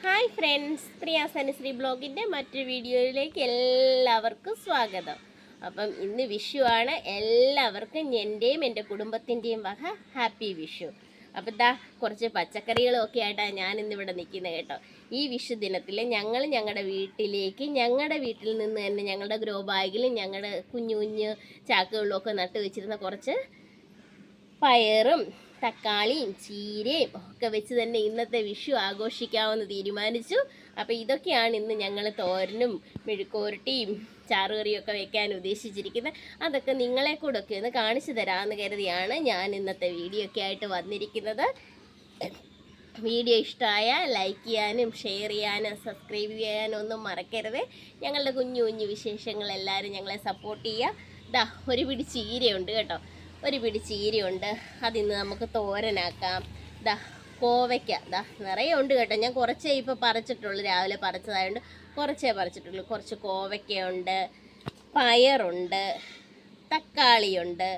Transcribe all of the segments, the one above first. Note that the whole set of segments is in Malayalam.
ഹായ് ഫ്രണ്ട്സ്, പ്രിയാസ് അനുശ്രീ ബ്ലോഗിൻ്റെ മറ്റൊരു വീഡിയോയിലേക്ക് എല്ലാവർക്കും സ്വാഗതം. അപ്പം ഇന്ന് വിഷു ആണ്. എല്ലാവർക്കും എൻ്റെയും എൻ്റെ കുടുംബത്തിൻ്റെയും വക ഹാപ്പി വിഷു. അപ്പം ഇതാ കുറച്ച് പച്ചക്കറികളും ഒക്കെ ആയിട്ടാണ് ഞാൻ ഇന്നിവിടെ നിൽക്കുന്നത് കേട്ടോ. ഈ വിഷു ദിനത്തിൽ ഞങ്ങൾ ഞങ്ങളുടെ വീട്ടിൽ നിന്ന് തന്നെ ഞങ്ങളുടെ ഗ്രോ ബാഗിലും ഞങ്ങളുടെ കുഞ്ഞു കുഞ്ഞു ചാക്കുകളിലും ഒക്കെ നട്ട് വെച്ചിരുന്ന കുറച്ച് പയറും തക്കാളിയും ചീരയും ഒക്കെ വെച്ച് തന്നെ ഇന്നത്തെ വിഷു ആഘോഷിക്കാമെന്ന് തീരുമാനിച്ചു. അപ്പോൾ ഇതൊക്കെയാണ് ഇന്ന് ഞങ്ങൾ തോരനും മെഴുക്കുവരട്ടിയും ചാറുകറിയും ഒക്കെ വെക്കാൻ ഉദ്ദേശിച്ചിരിക്കുന്നത്. അതൊക്കെ നിങ്ങളെ കൂടെ ഒക്കെ ഒന്ന് കാണിച്ചു തരാമെന്ന് കരുതിയാണ് ഞാൻ ഇന്നത്തെ വീഡിയോ ഒക്കെ ആയിട്ട് വന്നിരിക്കുന്നത്. വീഡിയോ ഇഷ്ടമായ ലൈക്ക് ചെയ്യാനും ഷെയർ ചെയ്യാനും സബ്സ്ക്രൈബ് ചെയ്യാനും ഒന്നും മറക്കരുത്. ഞങ്ങളുടെ കുഞ്ഞു കുഞ്ഞു വിശേഷങ്ങൾ എല്ലാവരും ഞങ്ങളെ സപ്പോർട്ട് ചെയ്യുക. ദാ ഒരു പിടി ചീരയുണ്ട് കേട്ടോ, ഒരു പിടി ചീരയുണ്ട്. അതിന്ന് നമുക്ക് തോരനാക്കാം. ദാ കോവയ്ക്ക ദാ നിറയെ ഉണ്ട് കേട്ടോ. ഞാൻ കുറച്ചേ ഇപ്പോൾ പറിച്ചിട്ടുള്ളൂ, രാവിലെ പറിച്ചതായതുകൊണ്ട് കുറച്ചേ പറിച്ചിട്ടുള്ളൂ. കുറച്ച് കോവയ്ക്കയുണ്ട്, പയറുണ്ട്, തക്കാളിയുണ്ട്.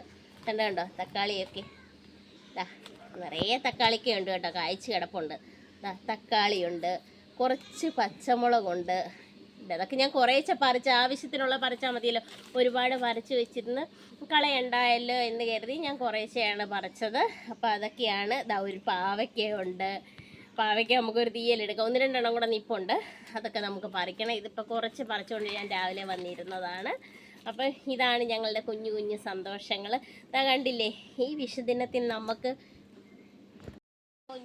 കണ്ടോ തക്കാളിയൊക്കെ ദാ നിറയെ തക്കാളിക്കുണ്ട് കേട്ടോ, കായ്ച്ച് കിടപ്പുണ്ട്. ദാ തക്കാളിയുണ്ട്, കുറച്ച് പച്ചമുളകുണ്ട്. അതൊക്കെ ഞാൻ കുറേശ്ശെ പറിച്ച് ആവശ്യത്തിനുള്ള പറിച്ചാൽ മതിയല്ലോ. ഒരുപാട് പറിച്ച് വെച്ചിരുന്ന് കളയണ്ടായല്ലോ എന്ന് കരുതി ഞാൻ കുറേശ്ശെയാണ് പറിച്ചത്. അപ്പോൾ അതൊക്കെയാണ്. ദാ ഒരു പാവയ്ക്കയുണ്ട്. പാവയ്ക്ക നമുക്കൊരു തീയലെടുക്കാം. 1-2 കൂടെ നിപ്പുണ്ട്, അതൊക്കെ നമുക്ക് പറിക്കണം. ഇതിപ്പോൾ കുറച്ച് പറിച്ചുകൊണ്ട് ഞാൻ രാവിലെ വന്നിരുന്നതാണ്. അപ്പം ഇതാണ് ഞങ്ങളുടെ കുഞ്ഞു കുഞ്ഞു സന്തോഷങ്ങൾ. ഇതാ കണ്ടില്ലേ, ഈ വിഷുദിനത്തിൽ നമുക്ക്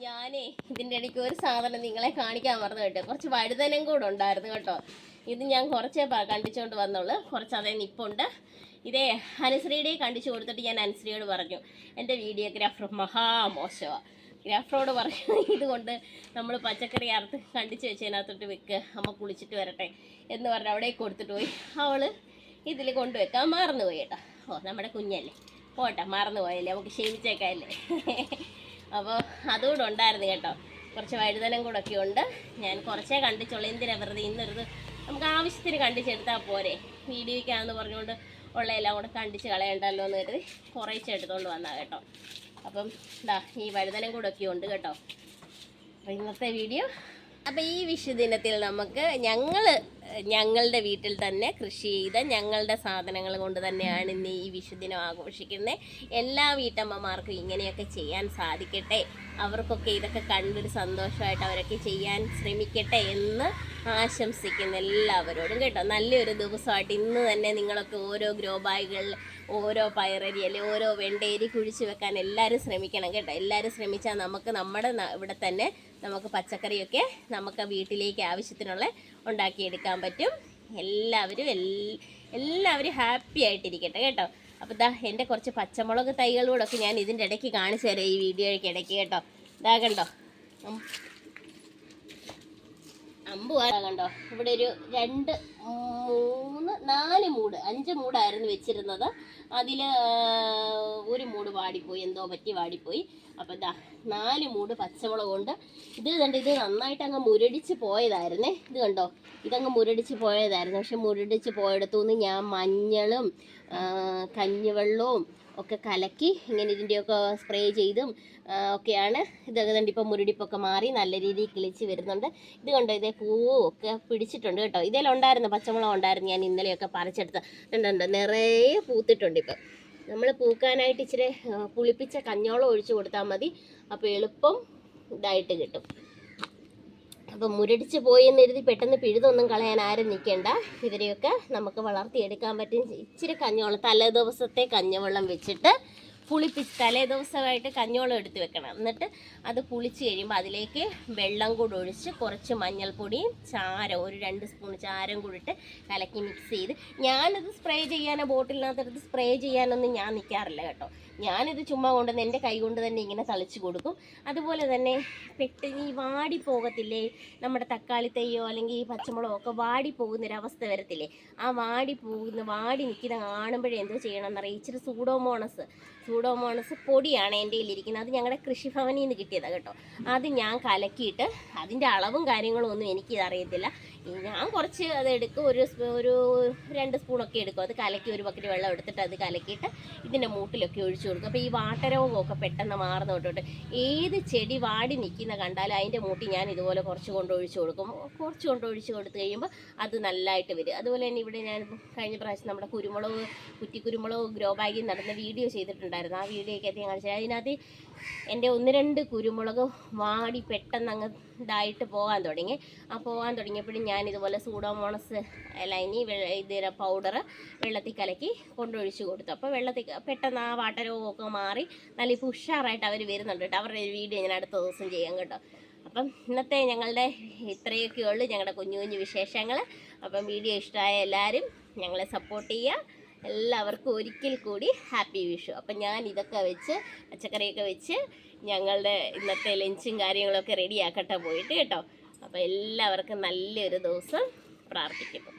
ഞാനേ ഇതിൻ്റെ ഇടയ്ക്ക് ഒരു സാധനം നിങ്ങളെ കാണിക്കാൻ മറന്നു കേട്ടോ. കുറച്ച് വഴുതനം കൂടെ ഉണ്ടായിരുന്നു കേട്ടോ. ഇത് ഞാൻ കുറച്ചേ കണ്ടിച്ചുകൊണ്ട് വന്നുള്ളൂ, കുറച്ച് അതേ നിപ്പുണ്ട്. ഇതേ അനുശ്രീയുടെ കണ്ടിച്ചു കൊടുത്തിട്ട് ഞാൻ അനുശ്രീയോട് പറഞ്ഞു, എൻ്റെ വീഡിയോഗ്രാഫർ മഹാമോശമാണ്. ഗ്രാഫറോട് പറഞ്ഞു, ഇതുകൊണ്ട് നമ്മൾ പച്ചക്കറി അറുത്ത് കണ്ടിച്ച് വെച്ചതിനകത്തോട്ട് വെക്ക്, അമ്മ കുളിച്ചിട്ട് വരട്ടെ എന്ന് പറഞ്ഞ് അവിടെ കൊടുത്തിട്ട് പോയി. അവൾ ഇതിൽ കൊണ്ടുവെക്കാൻ മറന്നുപോയി കേട്ടോ. നമ്മുടെ കുഞ്ഞല്ലേ, പോട്ടെ, മറന്നുപോയല്ലേ, നമുക്ക് ക്ഷമിച്ചേക്കല്ലേ. അപ്പോൾ അതുകൂടെ ഉണ്ടായിരുന്നു കേട്ടോ. കുറച്ച് വഴുതനം കൂടെ ഒക്കെ ഉണ്ട്. ഞാൻ കുറച്ചേ കണ്ടിച്ചുള്ളൂ. എന്തിനാ വെറുതെ ഇന്നൊരു നമുക്ക് ആവശ്യത്തിന് കണ്ടിച്ചെടുത്താൽ പോരെ, വീഡിയോയ്ക്കാണെന്ന് പറഞ്ഞുകൊണ്ട് ഉള്ള എല്ലാം കൂടെ കണ്ടിച്ച് കളയണ്ടല്ലോ എന്ന് കരുതി കുറേശ്ശെ എടുത്തുകൊണ്ട് വന്നാൽ കേട്ടോ. അപ്പം ഇതാ ഈ വഴുതനം കൂടെ ഒക്കെ ഉണ്ട് കേട്ടോ. അപ്പോൾ ഇന്നത്തെ വീഡിയോ. അപ്പോൾ ഈ വിഷുദിനത്തിൽ നമുക്ക് ഞങ്ങളുടെ വീട്ടിൽ തന്നെ കൃഷി ചെയ്ത ഞങ്ങളുടെ സാധനങ്ങൾ കൊണ്ട് തന്നെയാണ് ഇന്ന് ഈ വിഷുദിനം ആഘോഷിക്കുന്നത്. എല്ലാ വീട്ടമ്മമാർക്കും ഇങ്ങനെയൊക്കെ ചെയ്യാൻ സാധിക്കട്ടെ, അവർക്കൊക്കെ ഇതൊക്കെ കണ്ടൊരു സന്തോഷമായിട്ട് അവരൊക്കെ ചെയ്യാൻ ശ്രമിക്കട്ടെ എന്ന് ആശംസിക്കുന്ന എല്ലാവരോടും കേട്ടോ. നല്ലൊരു ദിവസമായിട്ട് ഇന്ന് തന്നെ നിങ്ങളൊക്കെ ഓരോ ഗ്രോ ബാഗുകളിൽ ഓരോ പയറരി അല്ലെങ്കിൽ ഓരോ വെണ്ടേരി കുഴിച്ച് വെക്കാൻ എല്ലാവരും ശ്രമിക്കണം കേട്ടോ. എല്ലാവരും ശ്രമിച്ചാൽ നമുക്ക് നമ്മുടെ ഇവിടെ തന്നെ നമുക്ക് പച്ചക്കറിയൊക്കെ നമുക്ക് വീട്ടിലേക്ക് ആവശ്യത്തിനുള്ള ഉണ്ടാക്കിയെടുക്കാൻ പറ്റും. എല്ലാവരും ഹാപ്പി ആയിട്ടിരിക്കട്ടെ കേട്ടോ. അപ്പോൾ ഇതാ എൻ്റെ കുറച്ച് പച്ചമുളക് തൈകളോടൊക്കെ ഞാൻ ഇതിൻ്റെ ഇടയ്ക്ക് കാണിച്ചു തരാം, ഈ വീഡിയോയ്ക്ക് ഇടയ്ക്ക് കേട്ടോ. ഇതാ കണ്ടോ, കണ്ടോ, ഇവിടെ ഒരു 2, 3, 4 മൂട് 5 മൂടായിരുന്നു വെച്ചിരുന്നത്. അതിൽ ഒരു മൂട് വാടിപ്പോയി, എന്തോ പറ്റി വാടിപ്പോയി. അപ്പോൾ ഇതാ 4 മൂട് പച്ചമുളകുണ്ട്. ഇത് നന്നായിട്ട് അങ്ങ് മുരടിച്ച് പോയതായിരുന്നേ. ഇത് കണ്ടോ, ഇതങ്ങ് മുരടിച്ച് പോയതായിരുന്നു. പക്ഷെ മുരടിച്ച് പോയെടുത്തുനിന്ന് ഞാൻ മഞ്ഞളും കഞ്ഞിവെള്ളവും ഒക്കെ കലക്കി ഇങ്ങനെ ഇതിൻ്റെയൊക്കെ സ്പ്രേ ചെയ്തും ഒക്കെയാണ് ഇതൊക്കെ കണ്ട് ഇപ്പോൾ മുരടിപ്പൊക്കെ മാറി നല്ല രീതിയിൽ കിളിച്ച് വരുന്നുണ്ട്. ഇത് കണ്ടോ, ഇതേ പൂവും ഒക്കെ പിടിച്ചിട്ടുണ്ട് കേട്ടോ. ഇതിലുണ്ടായിരുന്നു പച്ചമുളക് ഉണ്ടായിരുന്നു, ഞാൻ ഇന്നലെയൊക്കെ പറിച്ചെടുത്ത് ഉണ്ട്, നിറയെ പൂത്തിട്ടുണ്ട്. ഇപ്പം നമ്മൾ പൂക്കാനായിട്ട് ഇച്ചിരി പുളിപ്പിച്ച കഞ്ഞോളം ഒഴിച്ച് കൊടുത്താൽ മതി, അപ്പോൾ എളുപ്പം ഇതായിട്ട് കിട്ടും. അപ്പം മുരടിച്ച് പോയി എന്ന് എഴുതി പെട്ടെന്ന് പിഴുതൊന്നും കളയാൻ ആരും നിൽക്കേണ്ട. ഇവരെയൊക്കെ നമുക്ക് വളർത്തിയെടുക്കാൻ പറ്റും. ഇച്ചിരി കഞ്ഞോളം, തലേദിവസത്തെ കഞ്ഞവെള്ളം വെച്ചിട്ട് പുളിപ്പിച്ച് തലേദിവസമായിട്ട് കഞ്ഞോളം എടുത്ത് വെക്കണം. എന്നിട്ട് അത് പുളിച്ച് കഴിയുമ്പോൾ അതിലേക്ക് വെള്ളം കൂടെ ഒഴിച്ച് കുറച്ച് മഞ്ഞൾപ്പൊടിയും ചാരം, ഒരു 2 സ്പൂൺ ചാരം കൂടി ഇട്ട് കലക്കി മിക്സ് ചെയ്ത്, ഞാനിത് സ്പ്രേ ചെയ്യാനോ ബോട്ടിലിനകത്തെടുത്ത് സ്പ്രേ ചെയ്യാനൊന്നും ഞാൻ നിൽക്കാറില്ല കേട്ടോ. ഞാനിത് ചുമ്മാ കൊണ്ടുവന്ന് എൻ്റെ കൈ കൊണ്ട് തന്നെ ഇങ്ങനെ തളിച്ച് കൊടുക്കും. അതുപോലെ തന്നെ പെട്ടെന്ന് ഈ വാടി പോകത്തില്ലേ, നമ്മുടെ തക്കാളി തൈയോ അല്ലെങ്കിൽ ഈ പച്ചമുളകോ ഒക്കെ വാടി പോകുന്നൊരവസ്ഥ വരത്തില്ലേ, ആ വാടി നിൽക്കുന്ന കാണുമ്പോഴേ എന്തോ ചെയ്യണമെന്നറിയാം, ഇച്ചിരി സൂഡോമോണസ് പൊടിയാണ് എൻ്റെ കയ്യിലിരിക്കുന്നത്. അത് ഞങ്ങളുടെ കൃഷിഭവനിൽ നിന്ന് കിട്ടിയതാണ് കേട്ടോ. അത് ഞാൻ കലക്കിയിട്ട്, അതിൻ്റെ അളവും കാര്യങ്ങളും ഒന്നും എനിക്കിതറിയത്തില്ല. ഞാൻ കുറച്ച് അത് എടുക്കും, ഒരു 2 സ്പൂണൊക്കെ എടുക്കും. അത് കലക്കി ഒരു ബക്കറ്റ് വെള്ളം എടുത്തിട്ട് അത് കലക്കിയിട്ട് ഇതിൻ്റെ മൂട്ടിലൊക്കെ ഒഴിച്ചു കൊടുക്കും. അപ്പോൾ ഈ വാട്ടരോഗമൊക്കെ പെട്ടെന്ന് മാറുന്ന തൊട്ടിട്ട് ഏത് ചെടി വാടി നിൽക്കുന്ന കണ്ടാലും അതിൻ്റെ മൂട്ടി ഞാൻ ഇതുപോലെ കുറച്ച് കൊണ്ട് ഒഴിച്ചു കൊടുക്കും. കുറച്ച് കൊണ്ട് ഒഴിച്ച് കൊടുത്ത് കഴിയുമ്പോൾ അത് നല്ലതായിട്ട് വരും. അതുപോലെ തന്നെ ഇവിടെ ഞാൻ കഴിഞ്ഞ പ്രാവശ്യം നമ്മുടെ കുറ്റിക്കുരുമുളക് ഗ്രോ ബാഗിൽ നടന്ന വീഡിയോ ചെയ്തിട്ടുണ്ടായിരുന്നു. ആ വീഡിയോയ്ക്കകത്ത് ഞാൻ കാണിച്ചത്, അതിനകത്ത് എൻ്റെ 1-2 കുരുമുളക് വാടി പെട്ടെന്ന് അങ്ങ് ഇതായിട്ട് പോകാൻ തുടങ്ങിയപ്പോഴും ഞാൻ ഇതുപോലെ സൂഡോമോണസ് ഇതിൻ്റെ പൗഡർ വെള്ളത്തിൽ കലക്കി കൊണ്ടൊഴിച്ച് കൊടുത്തു. അപ്പോൾ വെള്ളത്തിൽ പെട്ടെന്ന് ആ വാട്ടരോഗമൊക്കെ മാറി നല്ല ഉഷാറായിട്ട് അവർ വരുന്നുണ്ട് കേട്ടോ. അവരുടെ ഒരു വീഡിയോ ഞാൻ അടുത്ത ദിവസം ചെയ്യാം കേട്ടോ. അപ്പം ഇന്നത്തെ ഞങ്ങളുടെ ഇത്രയൊക്കെ ഉള്ളൂ ഞങ്ങളുടെ കുഞ്ഞു കുഞ്ഞു വിശേഷങ്ങൾ. അപ്പം വീഡിയോ ഇഷ്ടമായ എല്ലാവരും ഞങ്ങളെ സപ്പോർട്ട് ചെയ്യുക. എല്ലാവർക്കും ഒരിക്കൽ കൂടി ഹാപ്പി വിഷു. അപ്പം ഞാൻ ഇതൊക്കെ വെച്ച് പച്ചക്കറിയൊക്കെ വെച്ച് ഞങ്ങളുടെ ഇന്നത്തെ ലഞ്ചും കാര്യങ്ങളൊക്കെ റെഡിയാക്കട്ടെ പോയിട്ട് കേട്ടോ. അപ്പോൾ എല്ലാവർക്കും നല്ലൊരു ദിവസം പ്രാർത്ഥിക്കുന്നു.